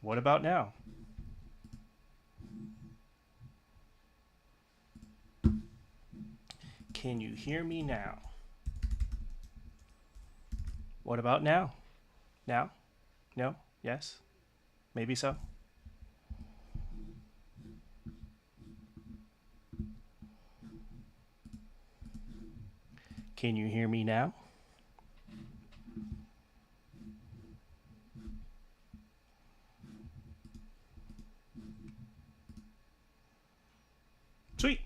What about now? Can you hear me now? What about now? Now? No? Yes? Maybe so? Can you hear me now? Sweet.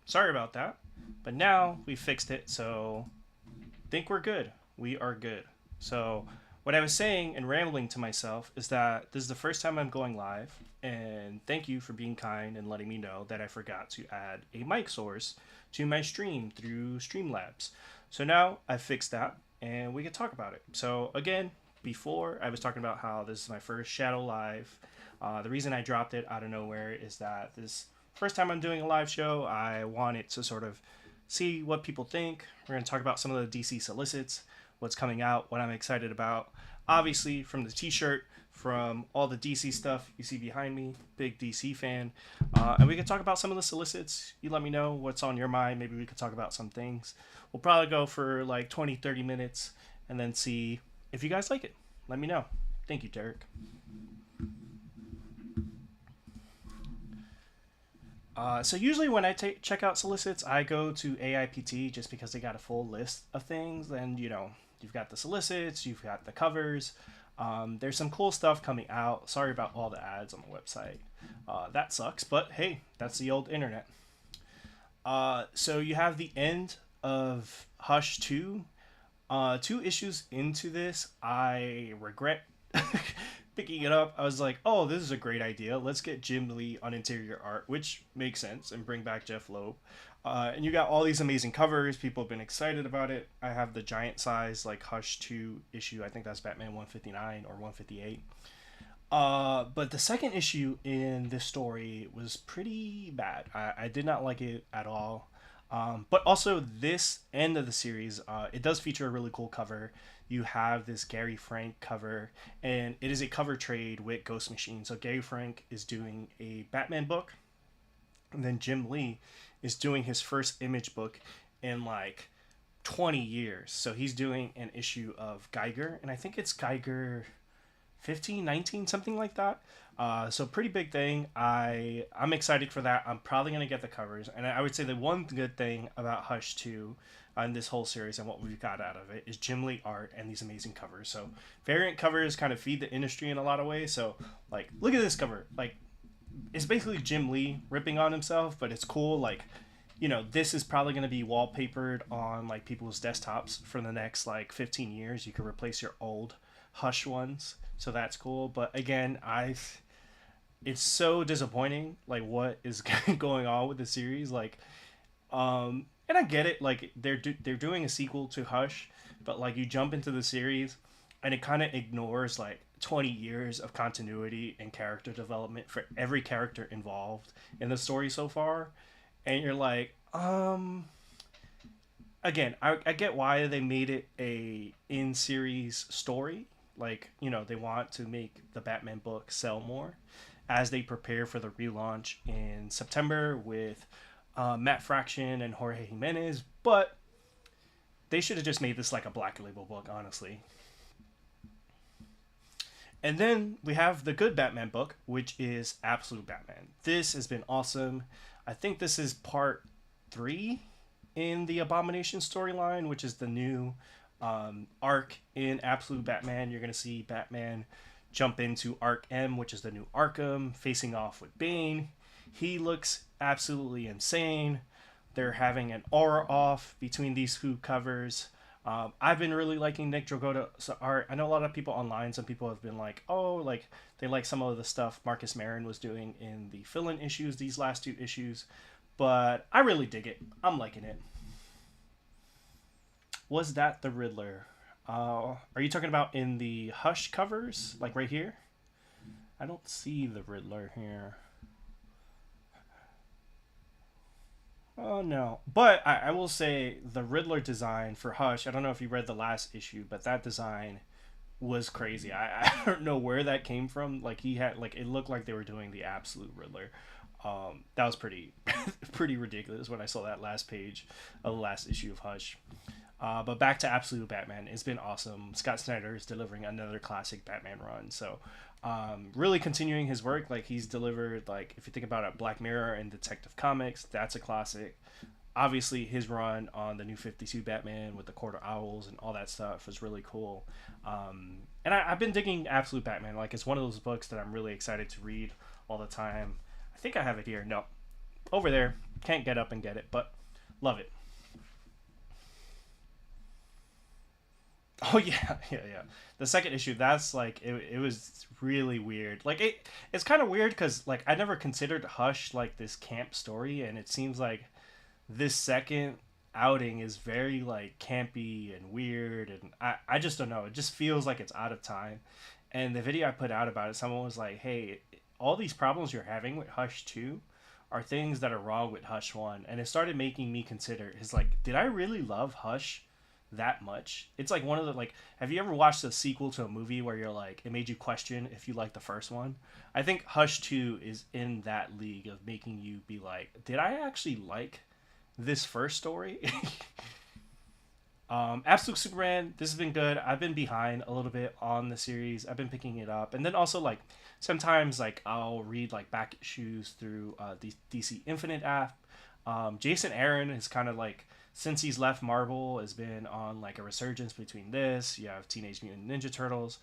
Sorry about that. But now we fixed it, so think we're good. We are good. So, what I was saying and rambling to myself is that this is the first time I'm going live, and thank you for being kind and letting me know that I forgot to add a mic source to my stream through Streamlabs. So now I've fixed that, and we can talk about it. So, again, before I was talking about how this is my first Shadow Live. The reason I dropped it out of nowhere is that this first time I'm doing a live show, I wanted to sort of see what people think. We're going to talk about some of the DC solicits, what's coming out, what I'm excited about. Obviously, from the t-shirt, from all the DC stuff you see behind me, big DC fan. And we can talk about some of the solicits. You let me know what's on your mind. Maybe we could talk about some things. We'll probably go for like 20, 30 minutes and then see if you guys like it. Let me know. Thank you, Derek. So usually when I check out solicits, I go to AIPT just because they got a full list of things. And you've got the solicits, you've got the covers. There's some cool stuff coming out. Sorry about all the ads on the website. That sucks, but hey, that's the old internet. So you have the end of Hush 2. Two issues into this, I regret picking it up. I was like, oh, this is a great idea. Let's get Jim Lee on interior art, which makes sense, and bring back Jeff Loeb. And you got all these amazing covers. People have been excited about it. I have the giant size, like, Hush 2 issue. I think that's Batman 159 or 158. But the second issue in this story was pretty bad. I did not like it at all. But also, this end of the series, it does feature a really cool cover. You have this Gary Frank cover, and it is a cover trade with Ghost Machine. So Gary Frank is doing a Batman book, and then Jim Lee is doing his first Image book in like 20 years. So he's doing an issue of Geiger, and I think it's Geiger 15, 19, something like that. So pretty big thing. I'm excited for that. I'm probably gonna get the covers, and I would say the one good thing about Hush 2 in this whole series and what we've got out of it is Jim Lee art and these amazing covers. So variant covers kind of feed the industry in a lot of ways. So like, look at this cover. Like, it's basically Jim Lee ripping on himself, but it's cool. Like, this is probably going to be wallpapered on like people's desktops for the next like 15 years. You can replace your old Hush ones, so that's cool. But again, it's so disappointing like what is going on with the series. Like, and I get it, like they're doing a sequel to Hush, but like you jump into the series and it kind of ignores like 20 years of continuity and character development for every character involved in the story so far. And you're like, again, I get why they made it a in series story. Like, they want to make the Batman book sell more as they prepare for the relaunch in September with Matt Fraction and Jorge Jimenez. But they should have just made this like a Black Label book, honestly. And then we have the good Batman book, which is Absolute Batman. This has been awesome. I think this is part 3 in the Abomination storyline, which is the new arc in Absolute Batman. You're going to see Batman jump into Arc M, which is the new Arkham, facing off with Bane. He looks absolutely insane. They're having an aura off between these two covers. I've been really liking Nick Dragotta's art. I know a lot of people online, some people have been like, oh, like they like some of the stuff Marcus Maron was doing in the fill-in issues, these last 2 issues. But I really dig it. I'm liking it. Was that the Riddler? Are you talking about in the Hush covers? Like right here? I don't see the Riddler here. Oh no. But I will say the Riddler design for Hush, I don't know if you read the last issue, but that design was crazy. I don't know where that came from. Like he had like it looked like they were doing the absolute Riddler. That was pretty pretty ridiculous when I saw that last page of the last issue of Hush. But back to Absolute Batman. It's been awesome. Scott Snyder is delivering another classic Batman run. So, really continuing his work. Like, he's delivered, like, if you think about it, Black Mirror and Detective Comics, that's a classic. Obviously, his run on the new 52 Batman with the Quarter Owls and all that stuff was really cool. And I've been digging Absolute Batman. Like, it's one of those books that I'm really excited to read all the time. I think I have it here. No, over there. Can't get up and get it, but love it. Oh yeah, yeah. The second issue, that's like it was really weird. Like it's kind of weird because like I never considered Hush like this camp story, and it seems like this second outing is very like campy and weird, and I just don't know. It just feels like it's out of time. And the video I put out about it, someone was like, "Hey, all these problems you're having with Hush 2 are things that are wrong with Hush 1." And it started making me consider is like, did I really love Hush that much? It's like one of the like have you ever watched a sequel to a movie where you're like it made you question if you liked the first one? I think Hush 2 is in that league of making you be like, did I actually like this first story? Absolute Superman, this has been good. I've been behind a little bit on the series. I've been picking it up, and then also like sometimes like I'll read like back issues through the DC Infinite app. Jason Aaron is kind of like since he's left Marvel has been on like a resurgence between this. You have Teenage Mutant Ninja Turtles.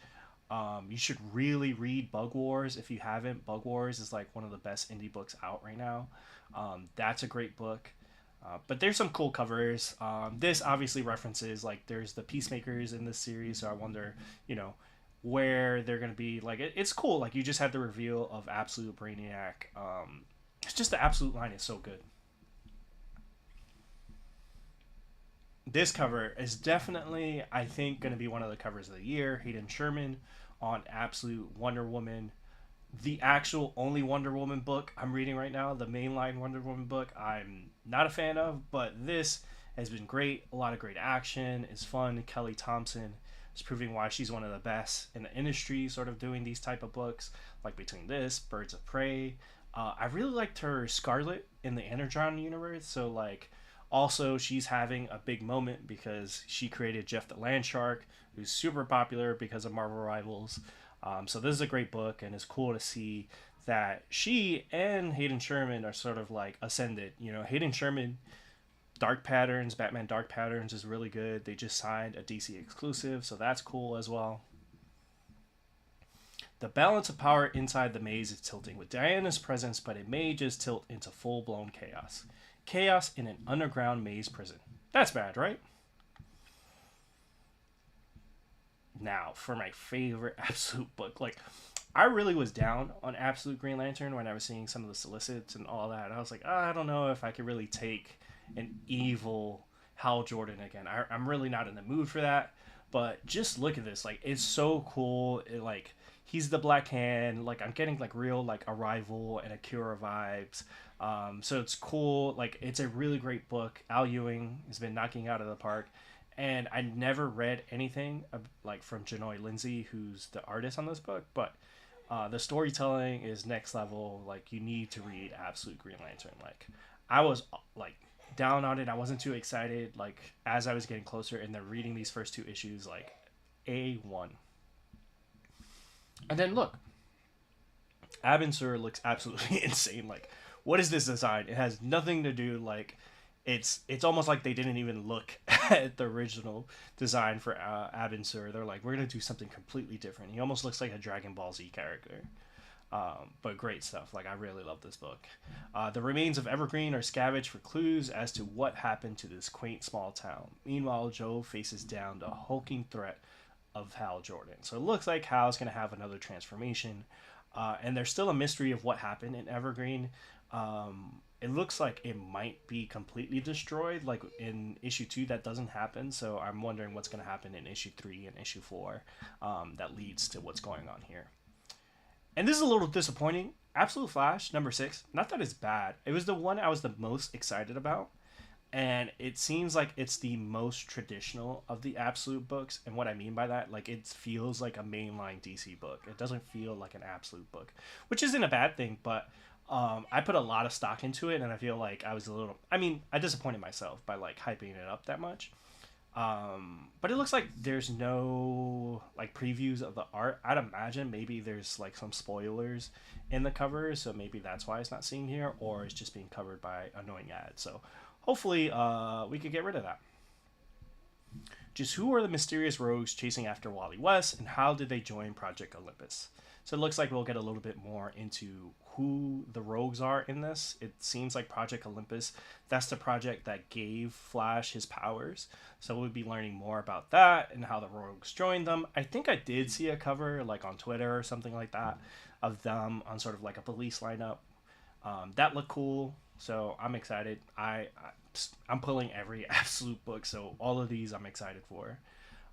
You should really read Bug Wars if you haven't. Bug Wars is like one of the best indie books out right now. That's a great book. But there's some cool covers. This obviously references like there's the Peacemakers in this series, so I wonder, you know, where they're gonna be. Like it's cool. Like you just had the reveal of Absolute Brainiac. It's just the Absolute line is so good. This cover is definitely, I think, going to be one of the covers of the year. Hayden Sherman on Absolute Wonder Woman. The actual only Wonder Woman book I'm reading right now, the mainline Wonder Woman book, I'm not a fan of, but this has been great. A lot of great action. It's fun. Kelly Thompson is proving why she's one of the best in the industry, sort of doing these type of books, like between this, Birds of Prey. I really liked her Scarlet in the Energon universe, so like also, she's having a big moment because she created Jeff the Land Shark, who's super popular because of Marvel Rivals. So this is a great book, and it's cool to see that she and Hayden Sherman are sort of like ascended. You know, Hayden Sherman, Dark Patterns, Batman Dark Patterns is really good. They just signed a DC exclusive, so that's cool as well. The balance of power inside the maze is tilting with Diana's presence, but it may just tilt into full-blown chaos. Chaos in an underground maze prison. That's bad, right? Now, for my favorite Absolute book. Like, I really was down on Absolute Green Lantern when I was seeing some of the solicits and all that. I was like, oh, I don't know if I could really take an evil Hal Jordan again. I'm really not in the mood for that. But just look at this. Like, it's so cool. Like, he's the Black Hand. Like, I'm getting, like, real, like, Arrival and Akira vibes. So it's cool. Like, it's a really great book. Al Ewing has been knocking out of the park. And I never read anything, like, from Janoy Lindsay, who's the artist on this book. But the storytelling is next level. Like, you need to read Absolute Green Lantern. Like, I was, like, down on it. I wasn't too excited. Like, as I was getting closer and then reading these first two issues, like, A1. And then look, Abin Sur looks absolutely insane. Like, what is this design? It has nothing to do, like, it's almost like they didn't even look at the original design for Abin Sur. They're like, we're gonna do something completely different. He almost looks like a Dragon Ball Z character. But great stuff. Like, I really love this book. The remains of Evergreen are scavenged for clues as to what happened to this quaint small town. Meanwhile, Joe faces down the hulking threat of Hal Jordan. So it looks like Hal's going to have another transformation. And there's still a mystery of what happened in Evergreen. It looks like it might be completely destroyed. Like in issue 2, that doesn't happen. So I'm wondering what's going to happen in issue 3 and issue 4 that leads to what's going on here. And this is a little disappointing. Absolute Flash, number 6. Not that it's bad. It was the one I was the most excited about. and it seems like it's the most traditional of the Absolute books. And what I mean by that, like, it feels like a mainline DC book. It doesn't feel like an Absolute book, which isn't a bad thing, but I put a lot of stock into it, and I feel like I was a little, I mean, I disappointed myself by like hyping it up that much. But it looks like there's no like previews of the art. I'd imagine maybe there's like some spoilers in the cover, so maybe that's why it's not seen here, or it's just being covered by annoying ads. So hopefully, we could get rid of that. Just who are the mysterious rogues chasing after Wally West, and how did they join Project Olympus? So it looks like we'll get a little bit more into who the rogues are in this. It seems like Project Olympus, that's the project that gave Flash his powers. So we'll be learning more about that and how the rogues joined them. I think I did see a cover like on Twitter or something like that of them on sort of like a police lineup. That looked cool. So I'm excited. I'm pulling every Absolute book, so all of these I'm excited for.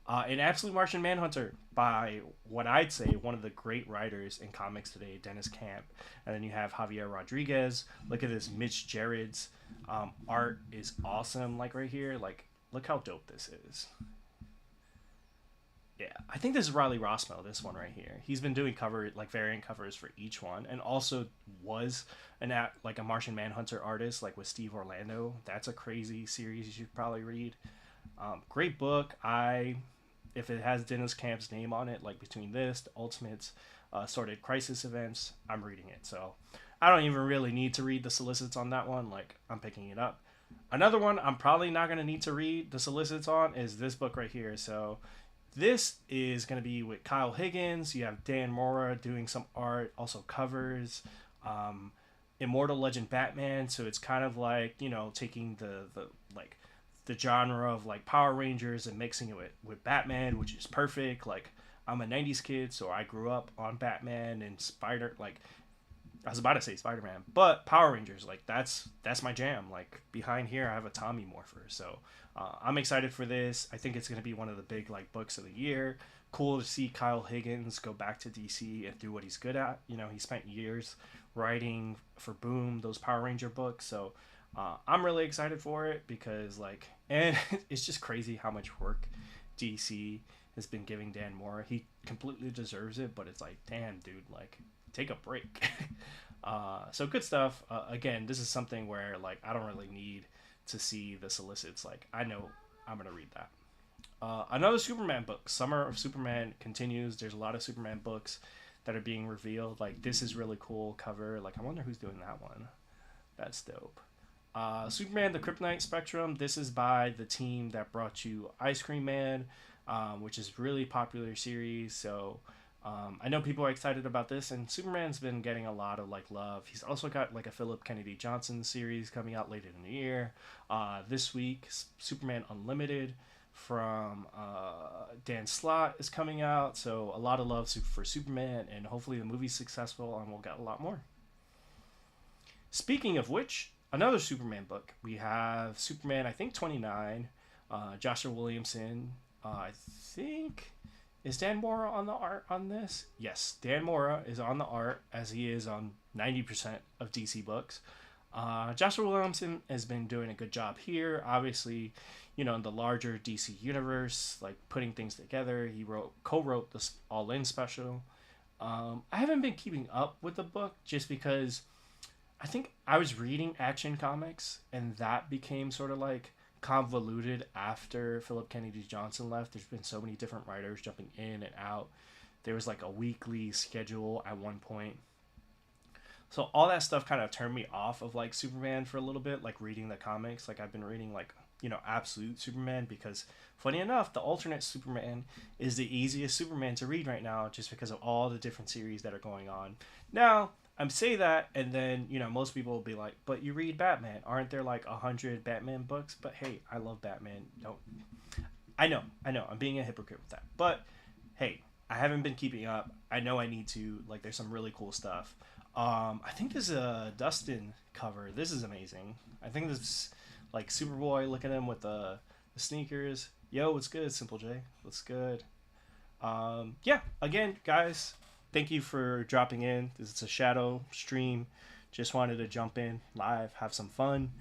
An Absolute Martian Manhunter by what I'd say one of the great writers in comics today, Dennis Camp. And then you have Javier Rodriguez. Look at this, Mitch Gerrard's art is awesome. Like right here, like look how dope this is. Yeah, I think this is Riley Rossmo. This one right here. He's been doing cover like variant covers for each one, and also was like a Martian Manhunter artist like with Steve Orlando. That's a crazy series you should probably read. Great book. If it has Dennis Camp's name on it, like between this, the Ultimates, Sorted Crisis Events, I'm reading it. So I don't even really need to read the solicits on that one. Like, I'm picking it up. Another one I'm probably not going to need to read the solicits on is this book right here. So this is going to be with Kyle Higgins. You have Dan Mora doing some art, also covers. Immortal Legend Batman. So it's kind of like, taking the like the genre of like Power Rangers and mixing it with Batman, which is perfect. Like, I'm a 90s kid, so I grew up on Batman and I was about to say Spider-Man, but Power Rangers, like that's my jam. Like behind here I have a Tommy Morpher, so I'm excited for this. I think it's going to be one of the big like books of the year. Cool to see Kyle Higgins go back to DC and do what he's good at. He spent years writing for Boom, those Power Ranger books, so I'm really excited for it because and it's just crazy how much work DC has been giving Dan Mora. He completely deserves it, but it's like, damn, dude, like take a break. So good stuff. Again, this is something where like I don't really need to see the solicits. Like I know I'm gonna read that. Another Superman book, Summer of Superman continues. There's a lot of Superman books that are being revealed. Like this is really cool cover. Like I wonder who's doing that one. That's dope. Superman the Kryptonite Spectrum. This is by the team that brought you Ice Cream Man, which is really popular series. So I know people are excited about this, and Superman's been getting a lot of like love. He's also got like a Philip Kennedy Johnson series coming out later in the year. This week, Superman Unlimited from Dan Slott is coming out. So a lot of love for Superman, and hopefully the movie's successful and we'll get a lot more. Speaking of which, another Superman book. We have Superman, I think 29, Joshua Williamson. I think, is Dan Mora on the art on this? Yes, Dan Mora is on the art, as he is on 90% of DC books. Joshua Williamson has been doing a good job here. Obviously, in the larger DC universe, like putting things together. He co-wrote this All In special. I haven't been keeping up with the book just because I think I was reading Action Comics, and that became sort of like convoluted after Philip Kennedy Johnson left. There's been so many different writers jumping in and out. There was like a weekly schedule at one point. So all that stuff kind of turned me off of like Superman for a little bit, like reading the comics. Like I've been reading like, Absolute Superman because funny enough, the alternate Superman is the easiest Superman to read right now just because of all the different series that are going on. Now, I'm say that, and then most people will be like, "But you read Batman? Aren't there like 100 Batman books?" But hey, I love Batman. Don't. I know. I'm being a hypocrite with that. But hey, I haven't been keeping up. I know I need to. Like, there's some really cool stuff. I think this is a Dustin cover. This is amazing. I think this is like Superboy. Look at him with the sneakers. Yo, what's good, Simple J? What's good? Yeah. Again, guys. Thank you for dropping in. This is a shadow stream. Just wanted to jump in live, have some fun.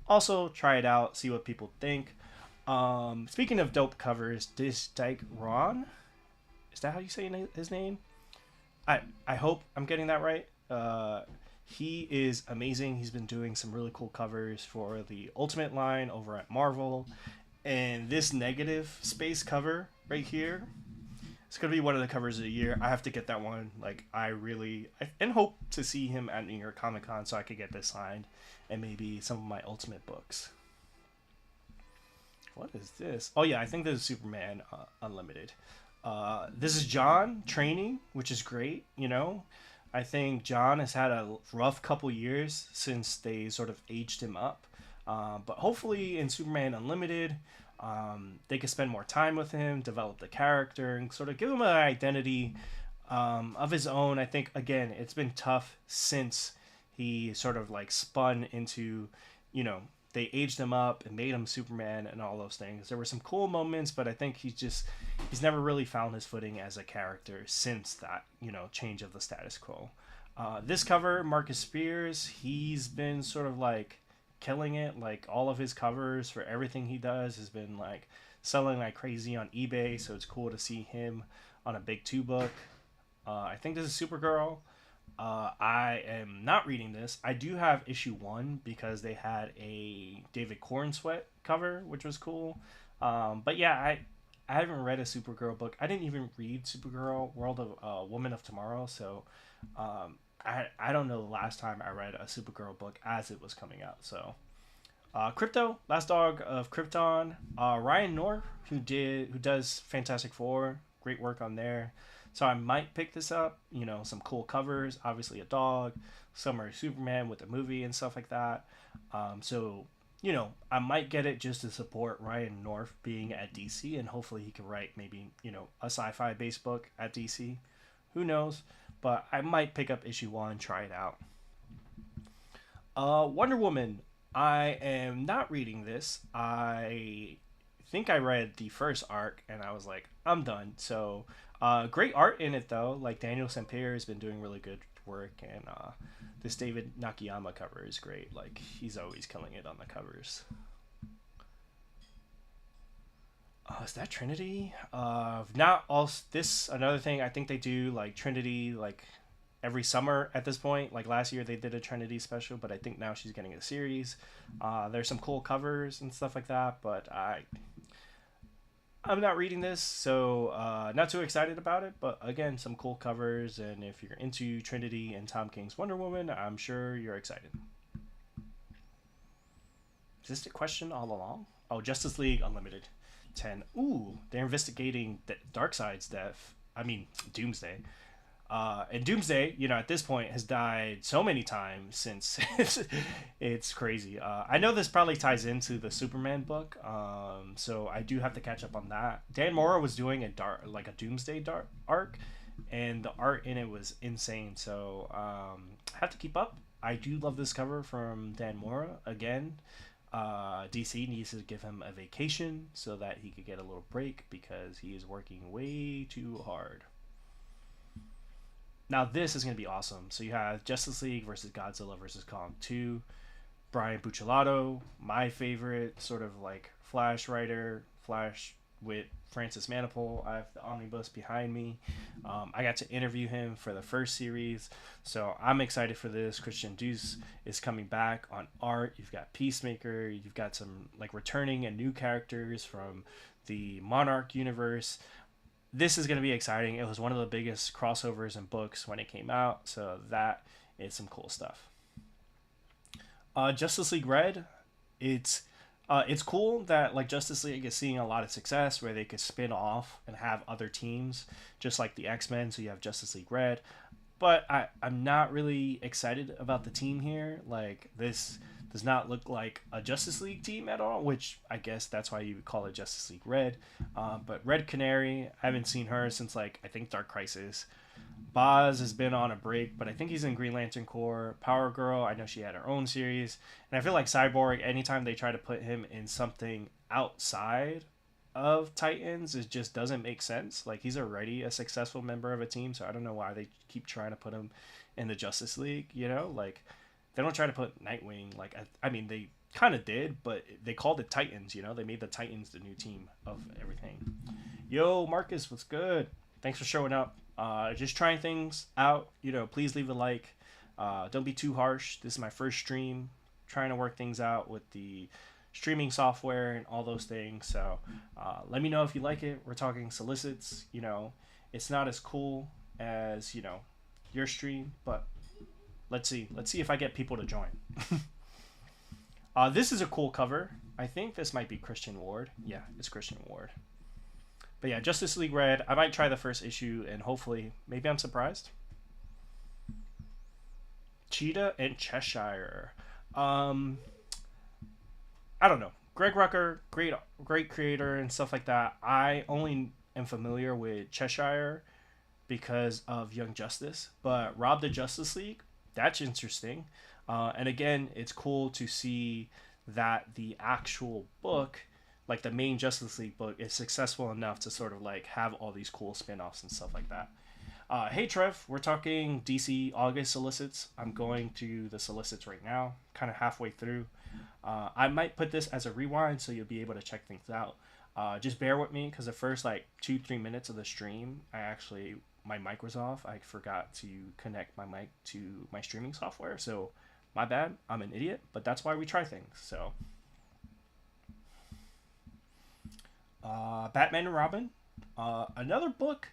Also, try it out, see what people think. Speaking of dope covers, this Dyke Ron, is that how you say his name? I hope I'm getting that right. He is amazing. He's been doing some really cool covers for the Ultimate line over at Marvel, and this negative space cover right here, it's gonna be one of the covers of the year. I have to get that one. Like and hope to see him at New York Comic Con so I could get this signed, and maybe some of my Ultimate books. What is this? Oh yeah, I think this is Superman Unlimited. This is John training, which is great. I think John has had a rough couple years since they sort of aged him up. But hopefully in Superman Unlimited, they can spend more time with him, develop the character, and sort of give him an identity of his own. I think, again, it's been tough since he sort of like spun into, you know, they aged him up and made him Superman and all those things. There were some cool moments, but I think he's never really found his footing as a character since that, change of the status quo. This cover, Marcus Spears, he's been sort of like killing it. Like all of his covers for everything he does has been like selling like crazy on eBay. So it's cool to see him on a big two book. I think this is Supergirl. I am not reading this. I do have issue 1 because they had a David Cornsweet cover, which was cool. But yeah, I haven't read a Supergirl book. I didn't even read Supergirl World of Woman of Tomorrow, so I don't know the last time I read a Supergirl book as it was coming out. So Crypto, Last Dog of Krypton, Ryan North, who does Fantastic Four, great work on there. So I might pick this up. Some cool covers. Obviously a dog. Summer Superman with a movie and stuff like that. So I might get it just to support Ryan North being at DC, and hopefully he can write maybe a sci-fi based book at DC. Who knows? But I might pick up issue 1, try it out. Wonder Woman. I am not reading this. I think I read the first arc and I was like, I'm done. So great art in it though. Like Daniel Sampere has been doing really good work, and this David Nakayama cover is great. Like he's always killing it on the covers. Is that Trinity? Not all this another thing. I think they do like Trinity like every summer at this point. Like last year they did a Trinity special, but I think now she's getting a series. There's some cool covers and stuff like that, but I'm not reading this, so not too excited about it. But again, some cool covers, and if you're into Trinity and Tom King's Wonder Woman, I'm sure you're excited. Is this the question all along? Oh, Justice League Unlimited 10. Ooh, they're investigating Darkseid's death. I mean, Doomsday. And Doomsday, at this point has died so many times since it's crazy. I know this probably ties into the Superman book, so I do have to catch up on that. Dan Mora was doing a Doomsday arc, and the art in it was insane. So I have to keep up. I do love this cover from Dan Mora. Again, DC needs to give him a vacation so that he could get a little break because he is working way too hard. Now this is going to be awesome. So you have Justice League versus Godzilla versus Kong 2. Brian Buccellato, my favorite sort of like Flash writer, Flash with Francis Manapul. I have the omnibus behind me. I got to interview him for the first series, so I'm excited for this. Christian Deuce is coming back on art. You've got Peacemaker. You've got some like returning and new characters from the Monarch universe. This is going to be exciting. It was one of the biggest crossovers in books when it came out, so that is some cool stuff. Justice League Red, it's cool that like Justice League is seeing a lot of success where they could spin off and have other teams, just like the X-Men. So you have Justice League Red, but I'm not really excited about the team here. Like this does not look like a Justice League team at all, which I guess that's why you would call it Justice League Red. But Red Canary, I haven't seen her since like I think Dark Crisis. Boz has been on a break, but I think he's in Green Lantern Corps. Power Girl, I know she had her own series. And I feel like Cyborg, anytime they try to put him in something outside of Titans, it just doesn't make sense. Like, he's already a successful member of a team, so I don't know why they keep trying to put him in the Justice League, Like, They don't try to put Nightwing like I mean they kind of did, but they called it Titans. You know, they made the Titans the new team of everything. Yo, Marcus, what's good? Thanks for showing up. Just trying things out. You know, please leave a like. Don't be too harsh. This is my first stream, trying to work things out with the streaming software and all those things. So let me know if you like it. We're talking solicits. You know, it's not as cool as your stream, but let's see. Let's see if I get people to join. This is a cool cover. I think this might be Christian Ward. Yeah, it's Christian Ward. But yeah, Justice League Red. I might try the first issue and hopefully, maybe I'm surprised. Cheetah and Cheshire. I don't know. Greg Rucker, great creator and stuff like that. I only am familiar with Cheshire because of Young Justice, but Rob the Justice League, that's interesting. And again, it's cool to see that the actual book, like the main Justice League book, is successful enough to sort of like have all these cool spin-offs and stuff like that. Hey Trev, we're talking DC August solicits. I'm going to the solicits right now, kind of halfway through. I might put this as a rewind so you'll be able to check things out. Just bear with me because the first like 2-3 minutes of the stream, my mic was off. I forgot to connect my mic to my streaming software. So my bad. I'm an idiot, but that's why we try things. So Batman and Robin, another book.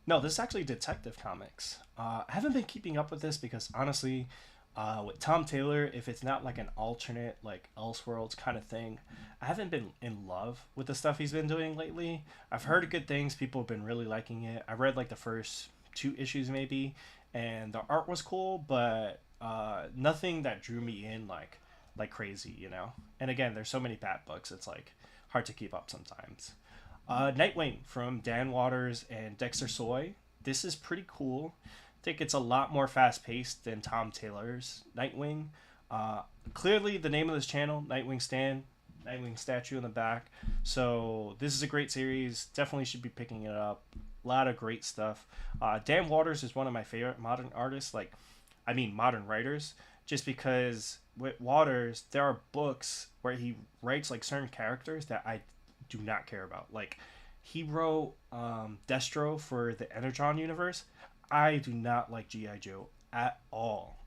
No, this is actually Detective Comics. I haven't been keeping up with this because honestly, with Tom Taylor, if it's not like an alternate, like Elseworlds kind of thing, I haven't been in love with the stuff he's been doing lately. I've heard good things. People have been really liking it. I read like the first 2 issues maybe, and the art was cool, but nothing that drew me in like crazy, you know? And again, there's so many Bat books, it's like hard to keep up sometimes. Nightwing from Dan Waters and Dexter Soy. This is pretty cool. I think it's a lot more fast-paced than Tom Taylor's Nightwing. Clearly, the name of this channel, Nightwing Stand, Nightwing statue in the back. So this is a great series. Definitely should be picking it up. A lot of great stuff. Dan Waters is one of my favorite modern artists. Modern writers. Just because with Waters, there are books where he writes like certain characters that I do not care about. Like he wrote Destro for the Energon universe. I do not like G.I. Joe at all.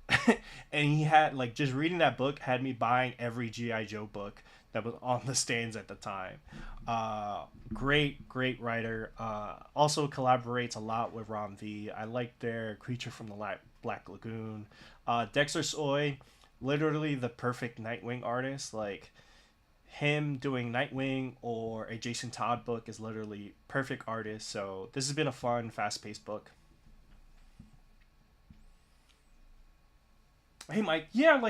And he had like just reading that book had me buying every G.I. Joe book that was on the stands at the time. Great writer. Also collaborates a lot with Ron V. I like their Creature from the Black Lagoon. Dexter Soy, literally the perfect Nightwing artist. Like him doing Nightwing or a Jason Todd book is literally perfect artist. So this has been a fun, fast-paced book. Hey Mike, yeah,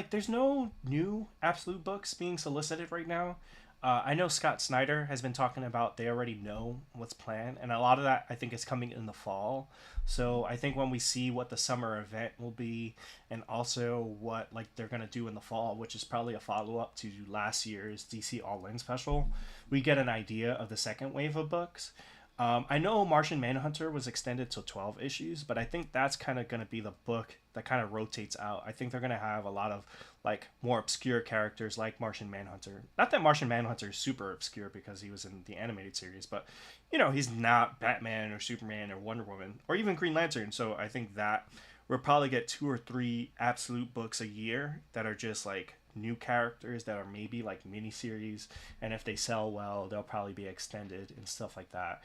there's no new Absolute books being solicited right now. I know Scott Snyder has been talking about they already know what's planned, and a lot of that I think is coming in the fall. So I think when we see what the summer event will be, and also what like they're gonna do in the fall, which is probably a follow up to last year's DC All In special, we get an idea of the second wave of books. I know Martian Manhunter was extended to 12 issues, but I think that's kind of going to be the book that kind of rotates out. I think they're going to have a lot of like more obscure characters like Martian Manhunter. Not that Martian Manhunter is super obscure because he was in the animated series, but he's not Batman or Superman or Wonder Woman or even Green Lantern. So I think that we'll probably get 2 or 3 Absolute books a year that are just like new characters that are maybe like miniseries, and if they sell well, they'll probably be extended and stuff like that.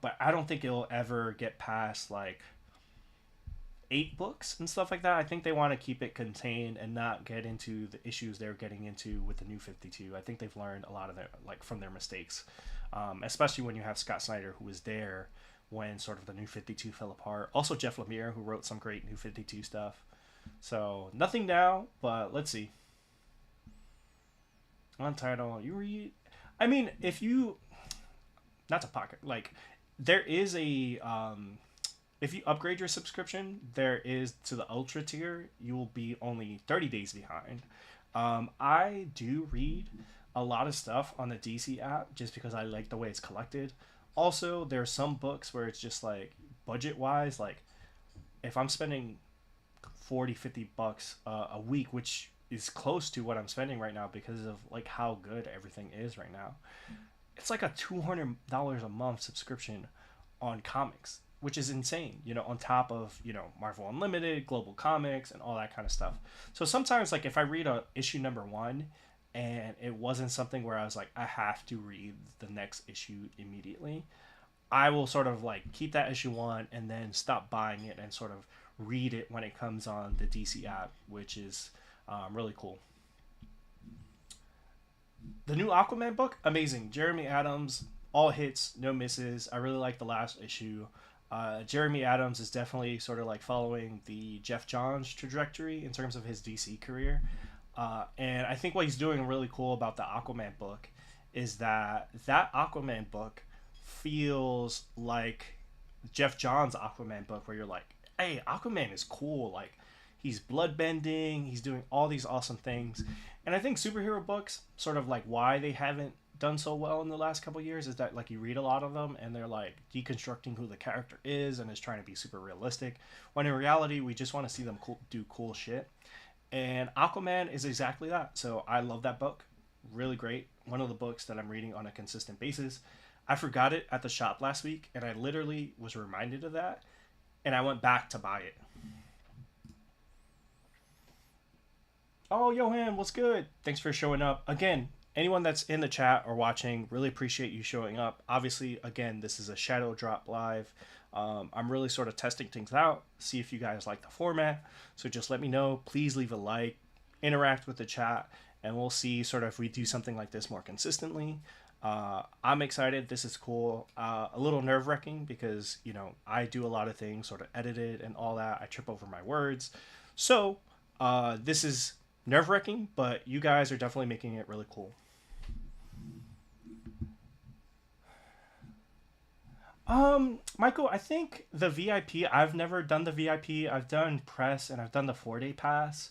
But I don't think it'll ever get past like 8 books and stuff like that. I think they want to keep it contained and not get into the issues they're getting into with the New 52. I think they've learned a lot of their from their mistakes, especially when you have Scott Snyder, who was there when sort of the New 52 fell apart. Also Jeff Lemire, who wrote some great New 52 stuff. So nothing now, but let's see. On title, you read. I mean, if you not to pocket like there is a if you upgrade your subscription, there is to the ultra tier, you will be only 30 days behind. I do read a lot of stuff on the DC app just because I like the way it's collected. Also, there are some books where it's just like budget wise, like if I'm spending $40-50 a week, which is close to what I'm spending right now because of like how good everything is right now. It's like a $200 a month subscription on comics, which is insane, on top of, Marvel Unlimited, Global Comics, and all that kind of stuff. So sometimes, like, if I read a issue number one and it wasn't something where I was like, I have to read the next issue immediately, I will sort of like keep that issue one and then stop buying it and sort of read it when it comes on the DC app, which is really cool. The new Aquaman book, amazing. Jeremy Adams, all hits, no misses. I really like the last issue. Jeremy Adams is definitely sort of like following the Jeff Johns trajectory in terms of his DC career. And I think what he's doing really cool about the Aquaman book is that Aquaman book feels like Jeff Johns' Aquaman book, where you're like, hey, Aquaman is cool. Like, he's bloodbending, he's doing all these awesome things. And I think superhero books, sort of like why they haven't done so well in the last couple of years, is that like you read a lot of them and they're like deconstructing who the character is and is trying to be super realistic, when in reality we just want to see them do cool shit. And Aquaman is exactly that. So I love that book. Really great. One of the books that I'm reading on a consistent basis. I forgot it at the shop last week and I literally was reminded of that and I went back to buy it. Oh, Johan, what's good? Thanks for showing up. Again, anyone that's in the chat or watching, really appreciate you showing up. Obviously, again, this is a Shadow Drop live. I'm really sort of testing things out, see if you guys like the format. So just let me know. Please leave a like, interact with the chat, and we'll see sort of if we do something like this more consistently. I'm excited. This is cool. A little nerve-wracking because, I do a lot of things, sort of edited and all that. I trip over my words. So this is nerve-wracking, but you guys are definitely making it really cool. Michael, I think the VIP, I've never done the VIP. I've done press and I've done the 4-day pass.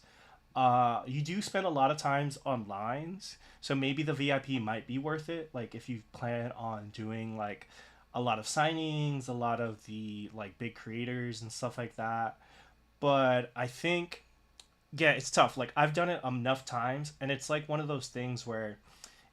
You do spend a lot of times on lines, so maybe the VIP might be worth it. Like if you plan on doing like a lot of signings, a lot of the like big creators and stuff like that. But I think, yeah, it's tough. Like I've done it enough times, and it's like one of those things where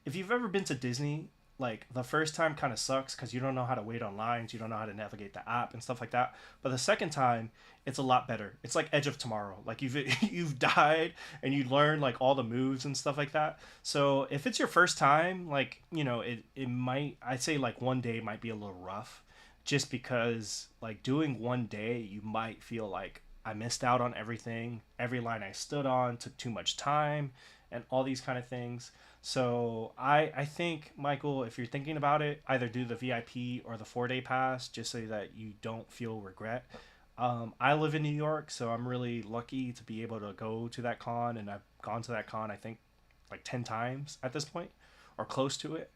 if you've ever been to Disney, like the first time kind of sucks because you don't know how to wait on lines, you don't know how to navigate the app and stuff like that. But the second time, it's a lot better. It's like Edge of Tomorrow. Like you've you've died and you learn like all the moves and stuff like that. So if it's your first time, like it might, I'd say like one day might be a little rough, just because like doing one day you might feel like I missed out on everything. Every line I stood on took too much time, and all these kind of things. So I think, Michael, if you're thinking about it, either do the VIP or the 4-day pass, just so that you don't feel regret. I live in New York, so I'm really lucky to be able to go to that con, and I've gone to that con, I think, like 10 times at this point, or close to it.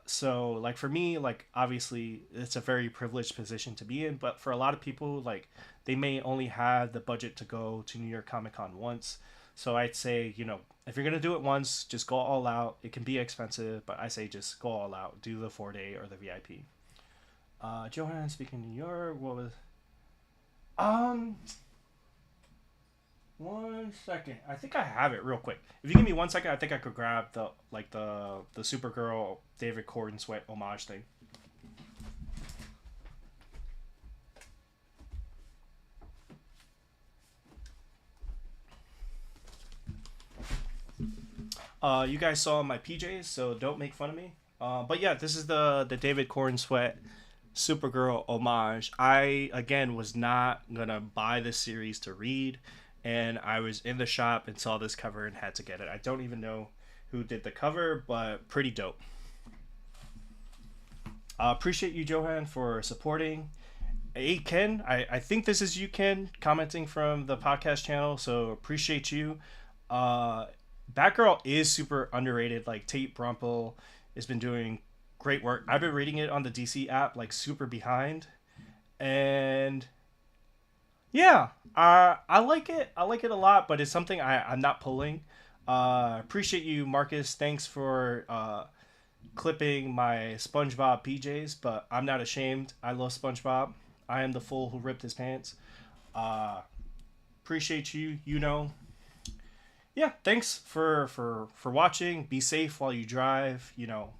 So like for me, like obviously it's a very privileged position to be in, but for a lot of people, like they may only have the budget to go to New York Comic Con once. So I'd say, if you're gonna do it once, just go all out. It can be expensive, but I say just go all out. Do the 4-day or the VIP. Johan, speaking New York, what was? Um, 1 second. I think I have it real quick. If you give me 1 second, I think I could grab the Supergirl David Corden sweat homage thing. You guys saw my PJs, so don't make fun of me. But yeah, this is the David Corn Sweat Supergirl homage. I again was not gonna buy this series to read, and I was in the shop and saw this cover and had to get it. I don't even know who did the cover, but pretty dope. Appreciate you, Johan, for supporting. Hey, Ken, I think this is you, Ken, commenting from the podcast channel, so appreciate you. Batgirl is super underrated. Like Tate Brumpel has been doing great work. I've been reading it on the DC app, like super behind, and yeah, I like it. I like it a lot, but it's something I'm not pulling. Appreciate you, Marcus. Thanks for clipping my SpongeBob PJs, but I'm not ashamed. I love SpongeBob. I am the fool who ripped his pants. Appreciate appreciate you. Yeah, thanks for watching. Be safe while you drive.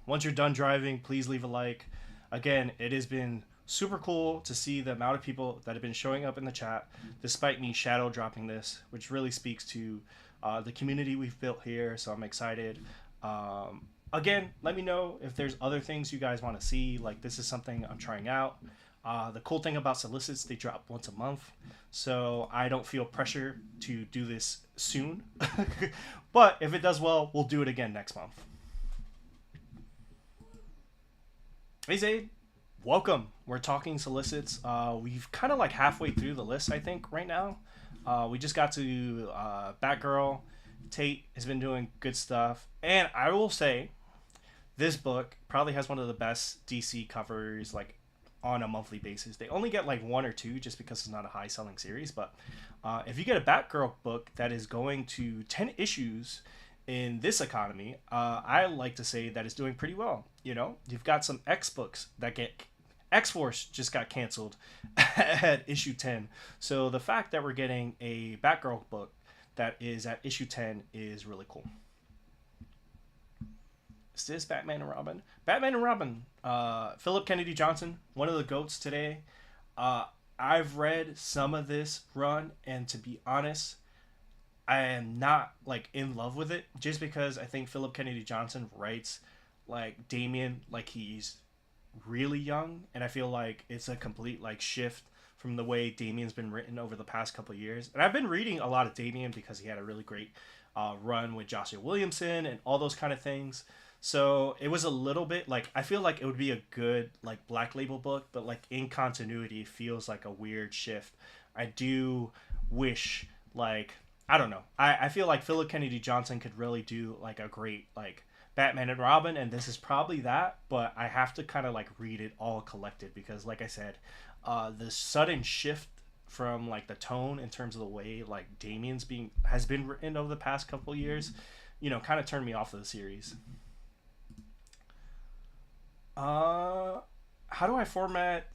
Once you're done driving, please leave a like. Again, it has been super cool to see the amount of people that have been showing up in the chat, despite me shadow dropping this, which really speaks to the community we've built here. So I'm excited. Again, let me know if there's other things you guys want to see. Like, this is something I'm trying out. The cool thing about Solicits, they drop once a month, so I don't feel pressure to do this soon. But if it does well, we'll do it again next month. Hey Zaid, welcome. We're talking Solicits. We've kind of like halfway through the list, I think, right now. We just got to Batgirl. Tate has been doing good stuff, and I will say, this book probably has one of the best DC covers, like, on a monthly basis. They only get like one or two just because it's not a high selling series, but if you get a Batgirl book that is going to 10 issues in this economy, I like to say that it's doing pretty well. You've got some X books that get X-Force just got canceled at issue 10. So the fact that we're getting a Batgirl book that is at issue 10 is really cool. Is this Batman and Robin? Batman and Robin. Philip Kennedy Johnson, one of the GOATs today. I've read some of this run, and to be honest, I am not like in love with it, just because I think Philip Kennedy Johnson writes like Damian like he's really young, and I feel like it's a complete like shift from the way Damian's been written over the past couple of years. And I've been reading a lot of Damian because he had a really great run with Joshua Williamson and all those kind of things. So it was a little bit like, I feel like it would be a good like Black Label book, but like in continuity it feels like a weird shift. I do wish, like, I don't know. I feel like Philip Kennedy Johnson could really do like a great like Batman and Robin, and this is probably that, but I have to kind of like read it all collected because, like I said, the sudden shift from like the tone in terms of the way like Damian's has been written over the past couple years, kind of turned me off of the series. How do I format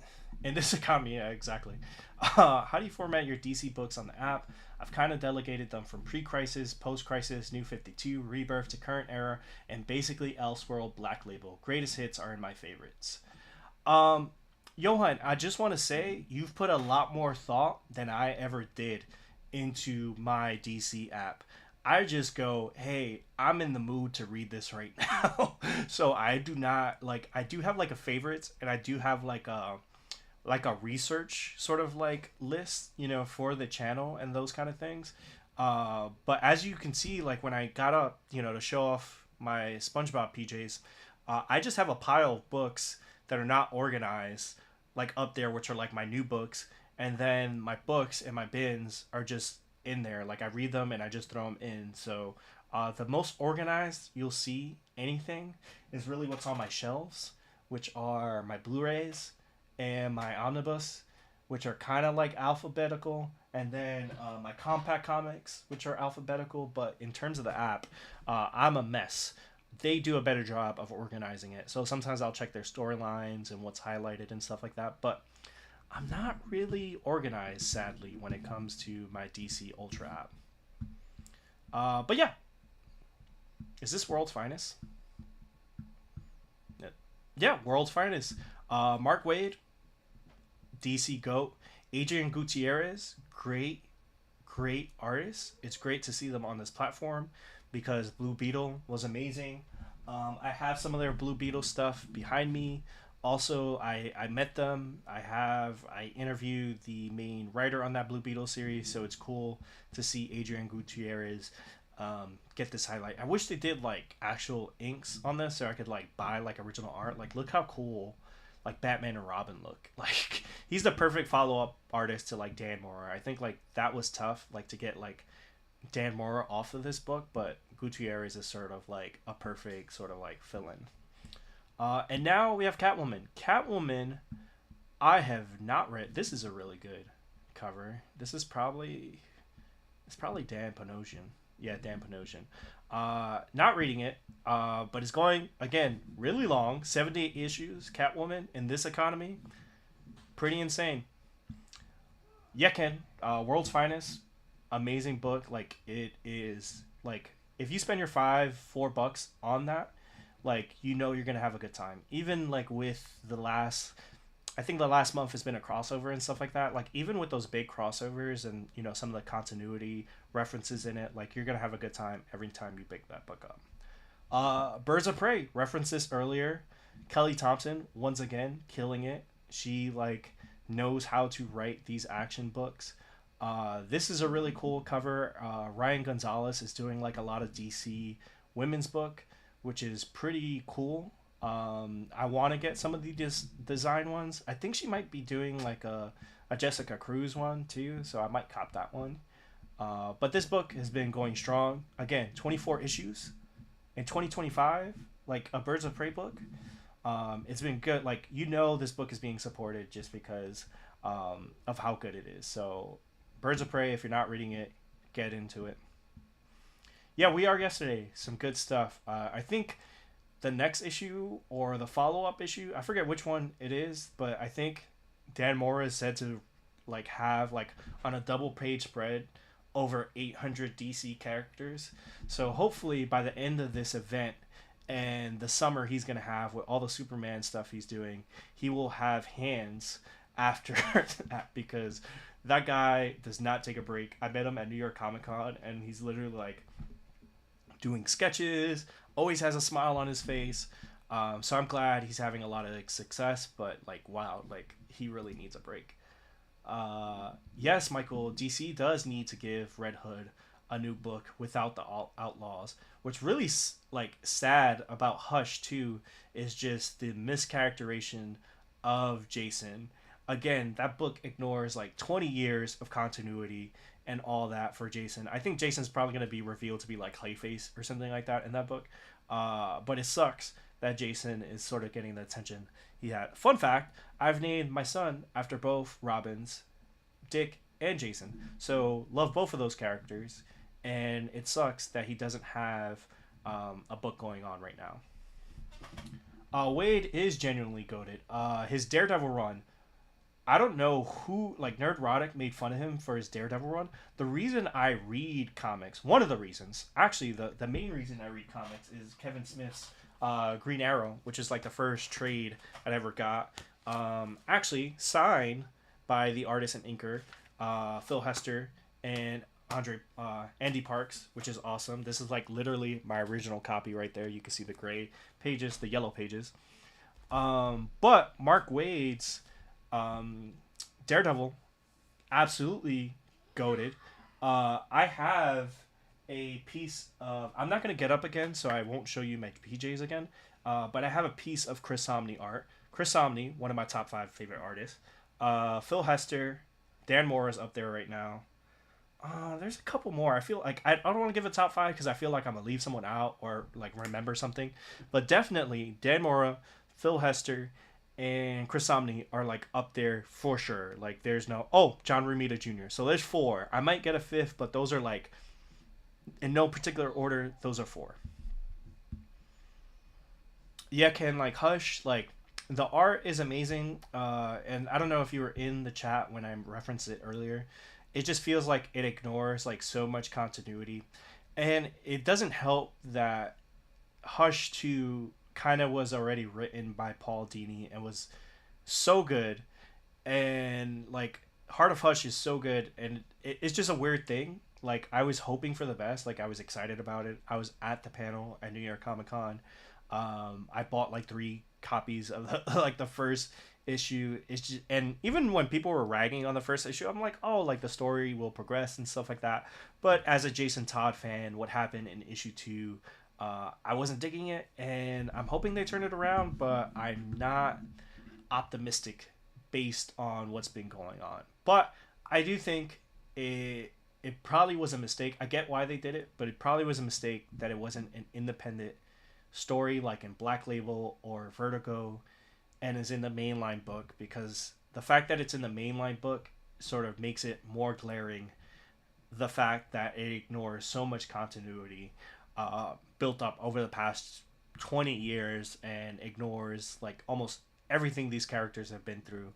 in this economy? Yeah, exactly. How do you format your DC books on the app? I've kind of delegated them from pre-crisis, post-crisis, New 52, Rebirth to current era, and basically Elseworld, Black Label. Greatest hits are in my favorites. Johan, I just want to say you've put a lot more thought than I ever did into my DC app. I just go, hey, I'm in the mood to read this right now. So I do not like, I do have like a favorites, and I do have like a research sort of like list, for the channel and those kind of things. But as you can see, like when I got up, to show off my SpongeBob PJs, I just have a pile of books that are not organized, like up there, which are like my new books. And then my books and my bins are just in there. Like I read them and I just throw them in. So the most organized you'll see anything is really what's on my shelves, which are my Blu-rays and my omnibus, which are kind of like alphabetical, and then my compact comics, which are alphabetical. But in terms of the app, I'm a mess. They do a better job of organizing it. So sometimes I'll check their storylines and what's highlighted and stuff like that. But I'm not really organized, sadly, when it comes to my DC Ultra app. But yeah. Is this World's Finest? Yeah, World's Finest. Mark Waid, DC GOAT. Adrian Gutierrez, great artist. It's great to see them on this platform because Blue Beetle was amazing. I have some of their Blue Beetle stuff behind me. Also, I met them. I interviewed the main writer on that Blue Beetle series, so it's cool to see Adrian Gutierrez get this highlight. I wish they did like actual inks on this so I could like buy like original art. Like, look how cool like Batman and Robin look. Like, he's the perfect follow-up artist to like Dan Mora. I think like that was tough, like to get like Dan Mora off of this book, but Gutierrez is sort of like a perfect sort of like fill-in. And now we have Catwoman. Catwoman, I have not read. This is a really good cover. This is probably, it's probably Dan Panosian. Yeah, Dan Panosian. Not reading it, but it's going, again, really long. 78 issues, Catwoman, in this economy. Pretty insane. Yeah, Ken, World's Finest. amazing book. Like it is like if you spend your $4 on that, like you know you're gonna have a good time. Even like with the last, I think the last month has been a crossover and stuff like that. Like even with those big crossovers and you know some of the continuity references in it, like you're gonna have a good time every time you pick that book up. Birds of Prey referenced this earlier. Kelly Thompson once again killing it. She like knows how to write these action books. This is a really cool cover. Ryan Gonzalez is doing like a lot of DC women's book, which is pretty cool. I want to get some of the design ones. I think she might be doing like a Jessica Cruz one too, so I might cop that one. But this book has been going strong. Again, 24 issues in 2025, like a Birds of Prey book. It's been good. Like you know, this book is being supported just because of how good it is. So, Birds of Prey. If you're not reading it, get into it. Yeah, We Are Yesterday. Some good stuff. I think the next issue or the follow up issue, I forget which one it is, but I think Dan Mora is said to like have like on a double page spread over 800 DC characters. So hopefully by the end of this event and the summer he's going to have with all the Superman stuff he's doing, he will have hands after that because that guy does not take a break. I met him at New York Comic Con and he's literally like doing sketches, always has a smile on his face. So I'm glad he's having a lot of like, success, but like, wow, like he really needs a break. Yes, Michael, DC does need to give Red Hood a new book without the Outlaws. What's really like sad about Hush too is just the mischaracterization of Jason. Again, that book ignores like 20 years of continuity and all that for Jason. I think Jason's probably going to be revealed to be like Clayface or something like that in that book. But it sucks that Jason is sort of getting the attention he had. Fun fact, I've named my son after both Robins, Dick, and Jason. So love both of those characters. And it sucks that he doesn't have a book going on right now. Wade is genuinely goated. His Daredevil run, I don't know who, like Nerdrotic made fun of him for his Daredevil run. The reason I read comics, one of the reasons, actually the main reason I read comics is Kevin Smith's Green Arrow, which is like the first trade I ever got. Actually signed by the artist and inker, Phil Hester and Andy Parks, which is awesome. This is like literally my original copy right there. You can see the gray pages, the yellow pages. But Mark Waid's Daredevil, absolutely goated. I have a piece of. I'm not gonna get up again, so I won't show you my PJs again. But I have a piece of Chris Samnee art. Chris Samnee, one of my top 5 favorite artists. Phil Hester, Dan Mora is up there right now. There's a couple more. I feel like I don't want to give a top 5 because I feel like I'm gonna leave someone out or like remember something. But definitely Dan Mora, Phil Hester, and Chris Samnee are like up there for sure. Like there's no John Romita Jr. So there's 4. I might get a 5th, but those are like in no particular order. Those are 4. Yeah, Ken, like Hush, like the art is amazing. And I don't know if you were in the chat when I referenced it earlier. It just feels like it ignores like so much continuity, and it doesn't help that Hush 2 kind of was already written by Paul Dini and was so good, and like Heart of Hush is so good, and it's just a weird thing. Like I was hoping for the best, like I was excited about it. I was at the panel at New York Comic Con. I bought like 3 copies of the, like the first issue. Is just, and even when people were ragging on the first issue, I'm like, oh, like the story will progress and stuff like that. But as a Jason Todd fan, what happened in issue 2, I wasn't digging it, and I'm hoping they turn it around, but I'm not optimistic based on what's been going on. But I do think it probably was a mistake. I get why they did it, but it probably was a mistake that it wasn't an independent story like in Black Label or Vertigo and is in the mainline book, because the fact that it's in the mainline book sort of makes it more glaring, the fact that it ignores so much continuity built up over the past 20 years and ignores like almost everything these characters have been through,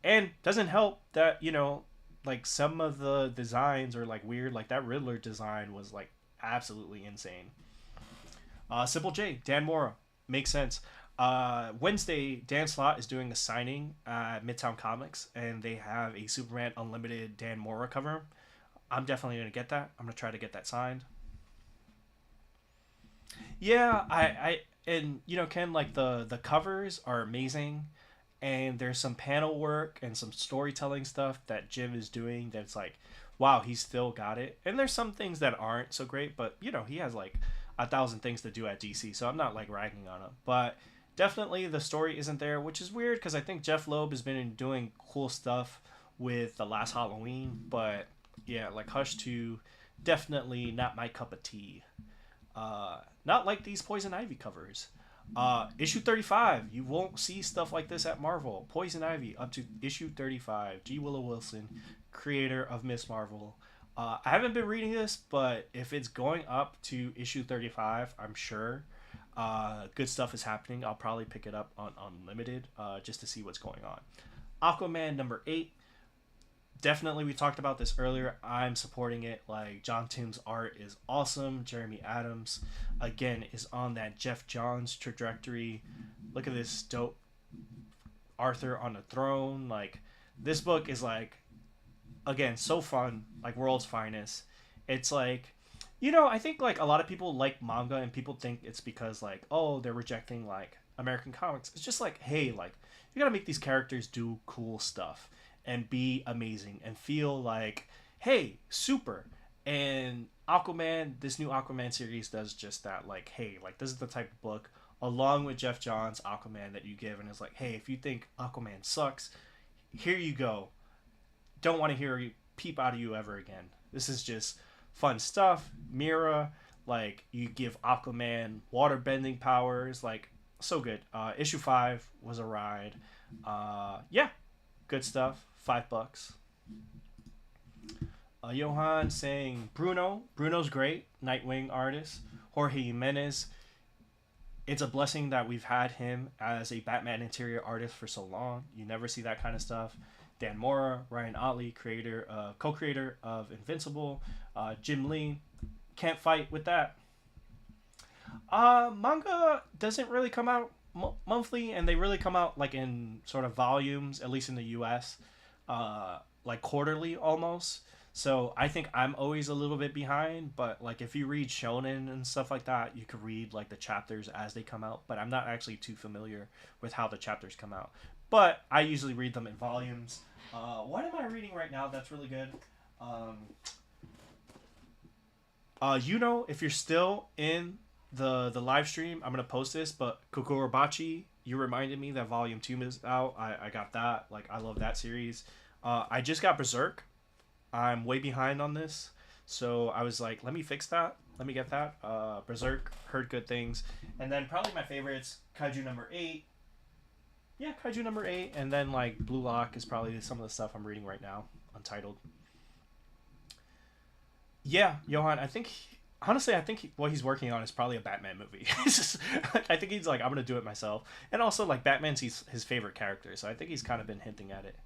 and doesn't help that, you know, like some of the designs are like weird. Like that Riddler design was like absolutely insane. Simple J, Dan Mora, makes sense. Wednesday, Dan Slott is doing a signing at Midtown Comics, and they have a Superman Unlimited Dan Mora cover. I'm definitely gonna get that. I'm gonna try to get that signed. Yeah, and Ken, like the covers are amazing, and there's some panel work and some storytelling stuff that Jim is doing that's like, wow, he's still got it. And there's some things that aren't so great, but he has like a thousand things to do at DC, so I'm not like ragging on him. But definitely the story isn't there, which is weird because I think Jeff Loeb has been doing cool stuff with the last Halloween, but yeah, like Hush 2, definitely not my cup of tea. Not like these Poison Ivy covers. Issue 35. You won't see stuff like this at Marvel. Poison Ivy up to issue 35. G. Willow Wilson, creator of Miss Marvel. I haven't been reading this, but if it's going up to issue 35, I'm sure good stuff is happening. I'll probably pick it up on Unlimited just to see what's going on. Aquaman number 8. Definitely, we talked about this earlier. I'm supporting it. Like, John Tim's art is awesome. Jeremy Adams, again, is on that Jeff Johns trajectory. Look at this dope Arthur on the throne. Like, this book is like, again, so fun. Like, world's finest. It's like, I think like a lot of people like manga, and people think it's because like, oh, they're rejecting like American comics. It's just like, hey, like, you gotta make these characters do cool stuff and be amazing and feel like, hey, super. And Aquaman, this new Aquaman series does just that. Like, hey, like this is the type of book along with Jeff Johns Aquaman that you give, and it's like, hey, if you think Aquaman sucks, here you go. Don't want to hear you peep out of you ever again. This is just fun stuff. Mira, like you give Aquaman water bending powers, like so good. Issue 5 was a ride. Yeah, good stuff. $5. Johan saying Bruno's great. Nightwing artist. Jorge Jimenez. It's a blessing that we've had him as a Batman interior artist for so long. You never see that kind of stuff. Dan Mora, Ryan Otley, co-creator of Invincible. Jim Lee, can't fight with that. Manga doesn't really come out monthly, and they really come out like in sort of volumes, at least in the US, like quarterly almost. So I think I'm always a little bit behind, but like if you read shonen and stuff like that, you could read like the chapters as they come out, but I'm not actually too familiar with how the chapters come out. But I usually read them in volumes. What am I reading right now that's really good? If you're still in the live stream, I'm gonna post this, but Kokorobachi, you reminded me that volume 2 is out. I got that. Like, I love that series. I just got Berserk. I'm way behind on this, so I was like, let me fix that. Let me get that. Berserk, heard good things. And then probably my favorites, Kaiju number 8. Yeah, Kaiju number 8. And then like Blue Lock is probably some of the stuff I'm reading right now, Untitled. Yeah, Johan, honestly, I think what he's working on is probably a Batman movie. I think he's like, I'm gonna do it myself, and also like Batman's his favorite character, so I think he's kind of been hinting at it.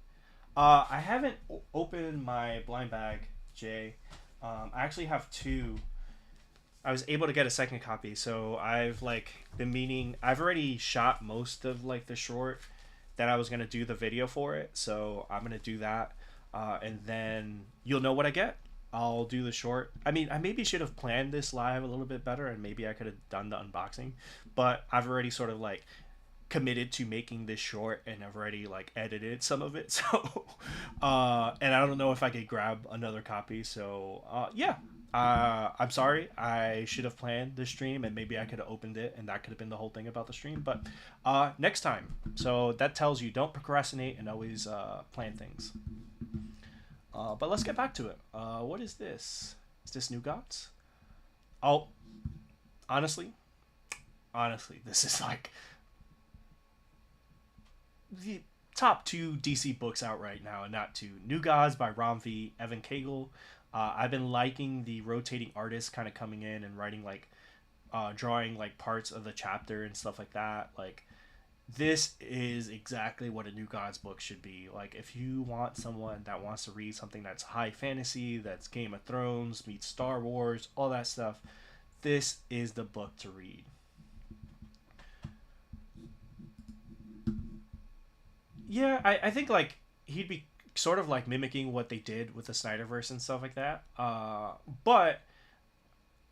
I haven't opened my blind bag, Jay. I actually have 2. I was able to get a second copy, so I've like been meaning. I've already shot most of like the short that I was gonna do the video for it, so I'm gonna do that, and then you'll know what I get. I'll do the short. I mean, I maybe should have planned this live a little bit better, and maybe I could have done the unboxing, but I've already sort of like committed to making this short, and I've already like edited some of it. So and I don't know if I could grab another copy, so yeah. I'm sorry, I should have planned this stream, and maybe I could have opened it, and that could have been the whole thing about the stream, but next time. So that tells you don't procrastinate and always plan things. But let's get back to it. What is this? Is this New Gods? Oh, honestly, this is like the top 2 DC books out right now, and not 2. New Gods by Ram V. Evan Cagle. I've been liking the rotating artists kind of coming in and writing like, drawing like parts of the chapter and stuff like that. Like, This is exactly what a New Gods book should be. Like, if you want someone that wants to read something that's high fantasy, that's Game of Thrones, meets Star Wars, all that stuff, this is the book to read. Yeah, I think like he'd be sort of like mimicking what they did with the Snyderverse and stuff like that. But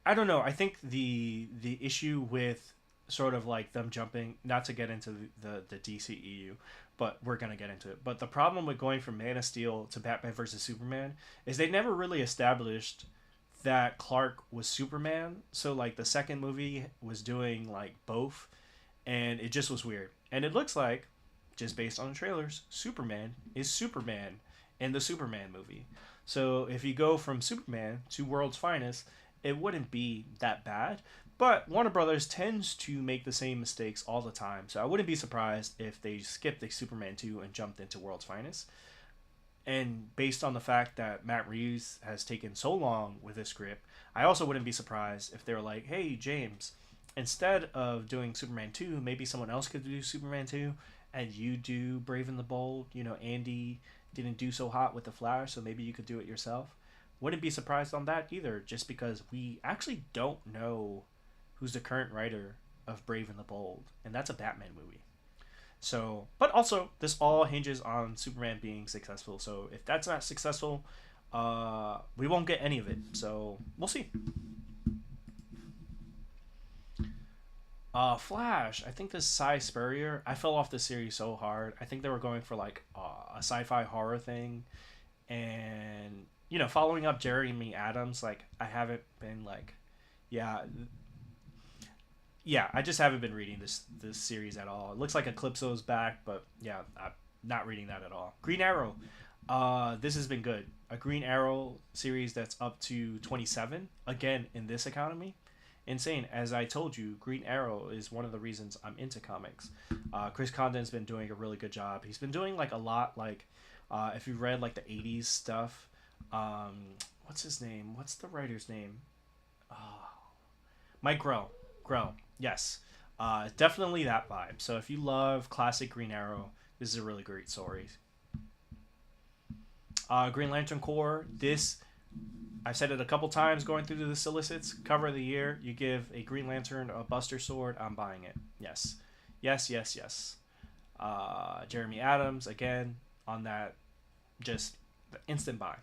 I don't know. I think the issue with sort of like them jumping, not to get into the DCEU, but we're gonna get into it. But the problem with going from Man of Steel to Batman versus Superman is they never really established that Clark was Superman. So like the second movie was doing like both, and it just was weird. And it looks like, just based on the trailers, Superman is Superman in the Superman movie. So if you go from Superman to World's Finest, it wouldn't be that bad. But Warner Brothers tends to make the same mistakes all the time. So I wouldn't be surprised if they skipped the Superman 2 and jumped into World's Finest. And based on the fact that Matt Reeves has taken so long with this script, I also wouldn't be surprised if they were like, hey, James, instead of doing Superman 2, maybe someone else could do Superman 2 and you do Brave and the Bold. You know, Andy didn't do so hot with The Flash, so maybe you could do it yourself. Wouldn't be surprised on that either, just because we actually don't know who's the current writer of Brave and the Bold, and that's a Batman movie. So, but also, this all hinges on Superman being successful. So, if that's not successful, we won't get any of it. So, we'll see. Flash. I think this Cy Spurrier. I fell off the series so hard. I think they were going for like a sci-fi horror thing, and following up Jeremy Adams. Like I haven't been like, yeah, yeah. I just haven't been reading this series at all. It looks like Eclipso's back, but yeah, I'm not reading that at all. Green Arrow. This has been good. A Green Arrow series that's up to 27 again in this economy. Insane. As I told you, Green Arrow is one of the reasons I'm into comics. Chris Condon's been doing a really good job. He's been doing like a lot, like if you read like the 80s stuff, what's his name? What's the writer's name? Oh, Mike Grell. Grell, yes. Definitely that vibe. So if you love classic Green Arrow, this is a really great story. Green Lantern Corps, this I've said it a couple times going through the solicits. Cover of the year, you give a Green Lantern a Buster Sword, I'm buying it. Yes. Yes, yes, yes. Jeremy Adams, again, on that, just instant buy.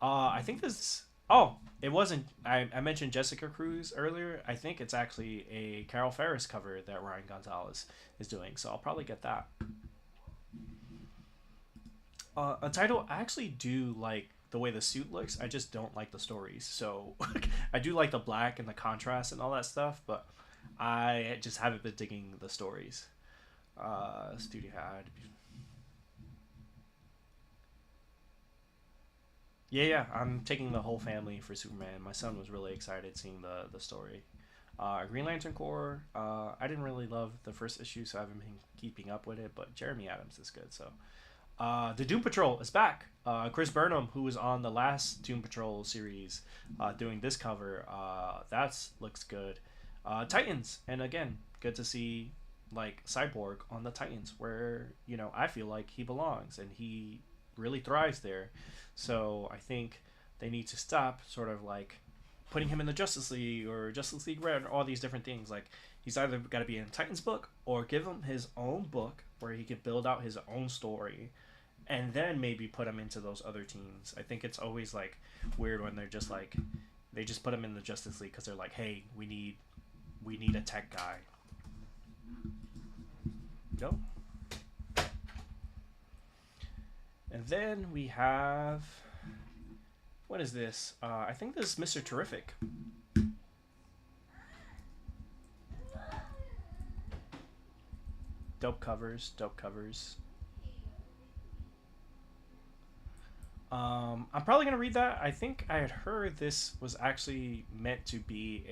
I think this. Oh, it wasn't. I mentioned Jessica Cruz earlier. I think it's actually a Carol Ferris cover that Ryan Gonzalez is doing, so I'll probably get that. A title I actually do like the way the suit looks. I just don't like the stories. So I do like the black and the contrast and all that stuff, but I just haven't been digging the stories. Studio had. Yeah, yeah. I'm taking the whole family for Superman. My son was really excited seeing the story. Green Lantern Corps. I didn't really love the first issue, so I haven't been keeping up with it. But Jeremy Adams is good. So the Doom Patrol is back. Chris Burnham, who was on the last Doom Patrol series, doing this cover. That looks good. Titans, and again, good to see like Cyborg on the Titans, where I feel like he belongs and he really thrives there. So I think they need to stop sort of like putting him in the Justice League or Justice League Red, or all these different things. Like he's either got to be in Titans book or give him his own book where he can build out his own story and then maybe put him into those other teams. I think it's always like weird when they're just like they just put him in the Justice League because they're like, hey, we need a tech guy. Go. And then we have, what is this? I think this is Mr. Terrific. Dope covers, dope covers. I'm probably gonna read that. I think I had heard this was actually meant to be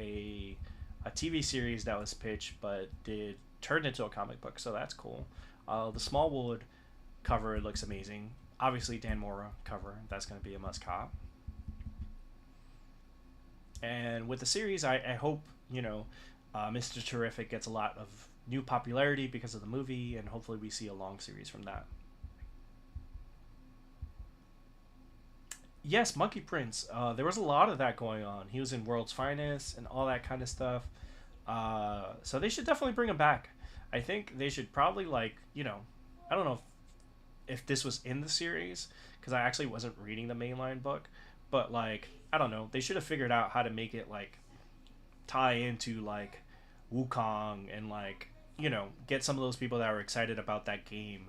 a TV series that was pitched, but did turned into a comic book, so that's cool. The Smallwood cover looks amazing. Obviously, Dan Mora cover, that's gonna be a must cop. And with the series, I hope Mr. Terrific gets a lot of new popularity because of the movie, and hopefully we see a long series from that. Yes, Monkey Prince. There was a lot of that going on. He was in World's Finest and all that kind of stuff. So they should definitely bring him back. I think they should probably I don't know if this was in the series because I actually wasn't reading the mainline book, but like I don't know, they should have figured out how to make it like tie into like Wukong and like get some of those people that were excited about that game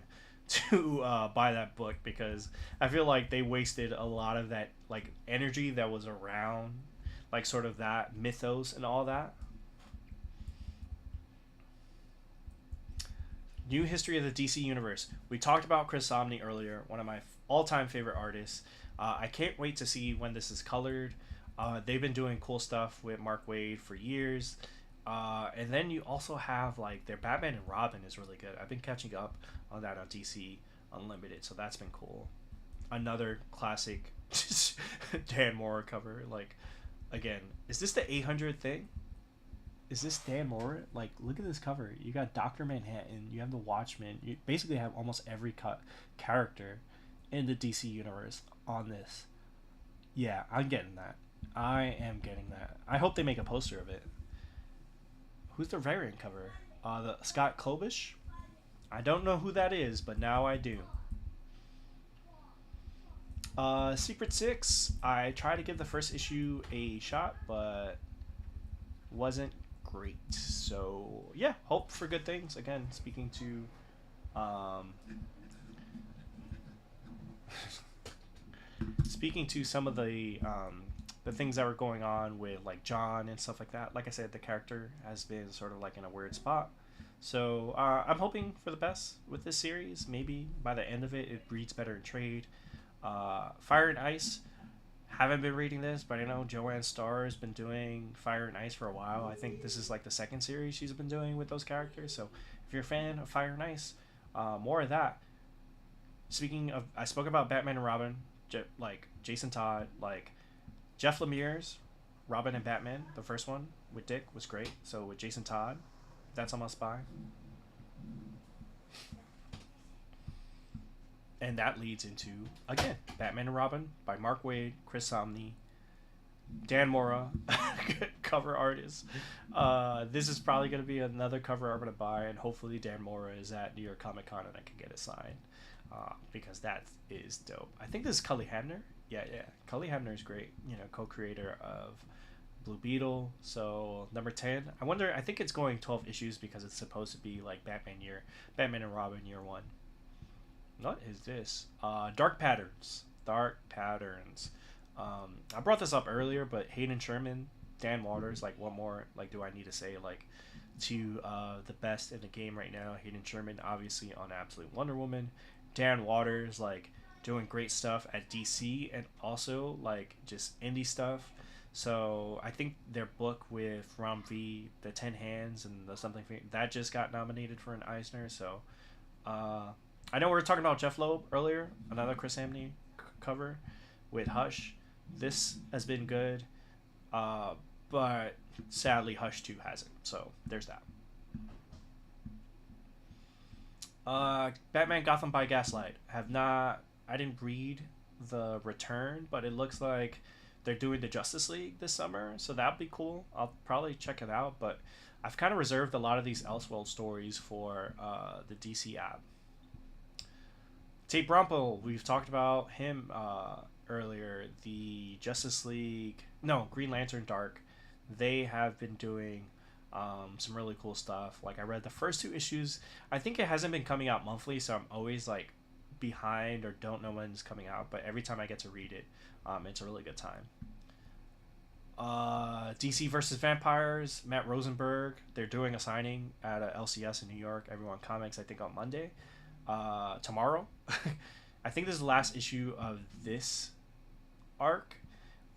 to buy that book because I feel like they wasted a lot of that like energy that was around like sort of that mythos and all that. New history of the DC universe. We talked about Chris Samnee earlier, one of my all-time favorite artists. I can't wait to see when this is colored. They've been doing cool stuff with Mark Waid for years. And then you also have like their Batman and Robin is really good. I've been catching up on that on DC Unlimited, so that's been cool. Another classic Dan Mora cover. Like, again, is this the 800 thing? Is this Dan Mora? Like, look at this cover. You got Doctor Manhattan. You have the Watchmen. You basically have almost every character in the DC universe on this. Yeah, I'm getting that. I am getting that. I hope they make a poster of it. Who's the variant cover? The Scott Klobush? I don't know who that is, but now I do. Secret Six. I tried to give the first issue a shot, but wasn't great. So yeah, hope for good things. Again, speaking to speaking to some of the things that were going on with like John and stuff like that. Like I said, the character has been sort of like in a weird spot. So I'm hoping for the best with this series. Maybe by the end of it, it reads better in trade. Fire and Ice. Haven't been reading this, but I know Joanne Starr has been doing Fire and Ice for a while. I think this is like the second series she's been doing with those characters. So if you're a fan of Fire and Ice, more of that. Speaking of, I spoke about Batman and Robin, like Jason Todd, like Jeff Lemire's Robin and Batman, the first one with Dick was great. So with Jason Todd, that's a must buy. And that leads into, again, Batman and Robin by Mark Waid, Chris Samnee, Dan Mora, cover artist. This is probably going to be another cover I'm going to buy, and hopefully Dan Mora is at New York Comic Con and I can get it signed because that is dope. I think this is Cully Hamner. Yeah. Cully Hamner is great, co-creator of Blue Beetle. So number 10. I think it's going 12 issues because it's supposed to be like Batman and Robin year one. What is this? Dark Patterns. I brought this up earlier, but Hayden Sherman, Dan Waters, like what more like do I need to say like to the best in the game right now? Hayden Sherman obviously on Absolute Wonder Woman. Dan Waters like doing great stuff at DC and also like just indie stuff. So I think their book with Ram V, the 10 Hands and the something that just got nominated for an Eisner. So I know we were talking about Jeff Loeb earlier, another Chris Samnee cover with Hush. This has been good, but sadly Hush 2 hasn't. So there's that. Batman Gotham by Gaslight. I didn't read The Return, but it looks like they're doing the Justice League this summer, so that'd be cool. I'll probably check it out, but I've kind of reserved a lot of these Elseworld stories for the DC app. Tate Brompton, we've talked about him earlier. The Green Lantern Dark, they have been doing some really cool stuff. Like I read the first 2 issues. I think it hasn't been coming out monthly, so I'm always like behind or don't know when it's coming out. But every time I get to read it, it's a really good time. DC versus Vampires, Matt Rosenberg. They're doing a signing at LCS in New York. Everyone Comics, I think on Monday. Tomorrow. I think this is the last issue of this arc.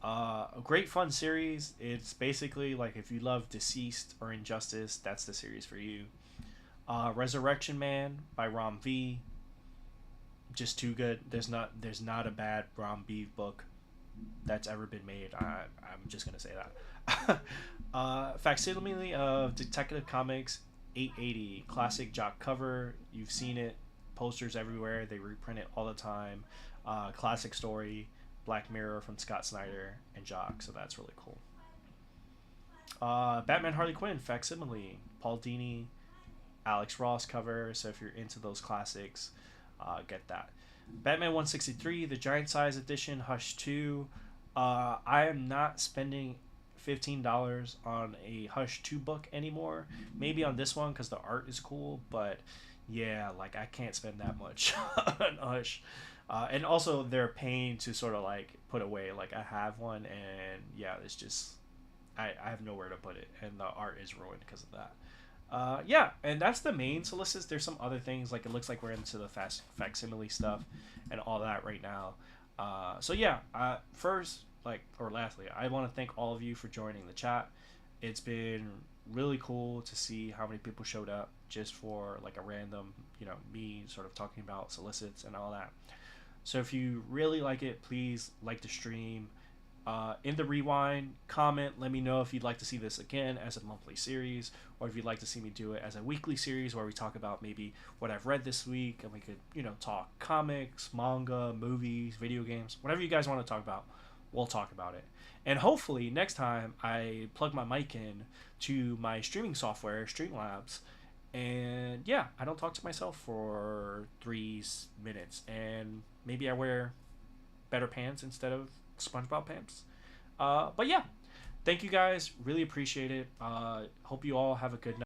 A great fun series. It's basically like if you love Deceased or Injustice, that's the series for you. Resurrection Man by Ram V. Just too good. There's not a bad Ram V book that's ever been made. I'm just gonna say that. Facsimile of Detective Comics 880 classic Jock cover. You've seen it, posters everywhere. They reprint it all the time. Classic story, Black Mirror from Scott Snyder and Jock. So that's really cool. Batman Harley Quinn facsimile, Paul Dini, Alex Ross cover. So if you're into those classics, get that. Batman 163, the giant size edition, Hush 2. I am not spending $15 on a Hush 2 book anymore. Maybe on this one because the art is cool, but yeah, like I can't spend that much on Hush. And also, they're paying to sort of like put away. Like I have one, and yeah, it's just I have nowhere to put it, and the art is ruined because of that. Yeah, and that's the main solicits. There's some other things like it looks like we're into the fast facsimile stuff and all that right now. So yeah, first like or lastly, I want to thank all of you for joining the chat. It's been really cool to see how many people showed up just for like a random, me sort of talking about solicits and all that. So if you really like it, please like the stream. In the rewind, comment, let me know if you'd like to see this again as a monthly series, or if you'd like to see me do it as a weekly series where we talk about maybe what I've read this week, and we could, talk comics, manga, movies, video games, whatever you guys want to talk about, we'll talk about it. And hopefully next time I plug my mic in to my streaming software, Streamlabs, and yeah, I don't talk to myself for 3 minutes, and maybe I wear better pants instead of SpongeBob pants. But yeah, thank you guys. Really appreciate it. Hope you all have a good night.